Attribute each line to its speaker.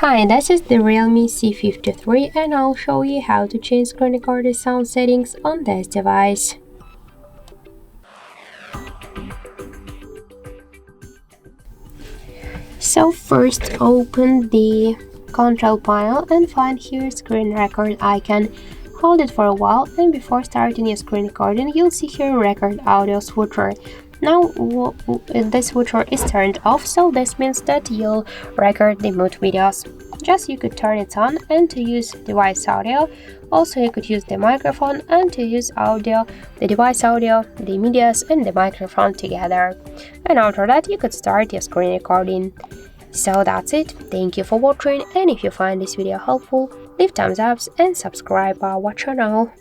Speaker 1: Hi, this is the REALME C53 and I'll show you how to change screen recorder sound settings on this device. So first open the control panel and find here screen record icon. Hold it for a while and before starting your screen recording you'll see here record audio switcher. Now this switcher is turned off, so this means that you'll record the mute videos. Just you could turn it on and to use device audio. Also you could use the microphone and to use audio, the device audio, the medias and the microphone together. And after that you could start your screen recording. So that's it. Thank you for watching, and if you find this video helpful, leave thumbs up and subscribe our channel.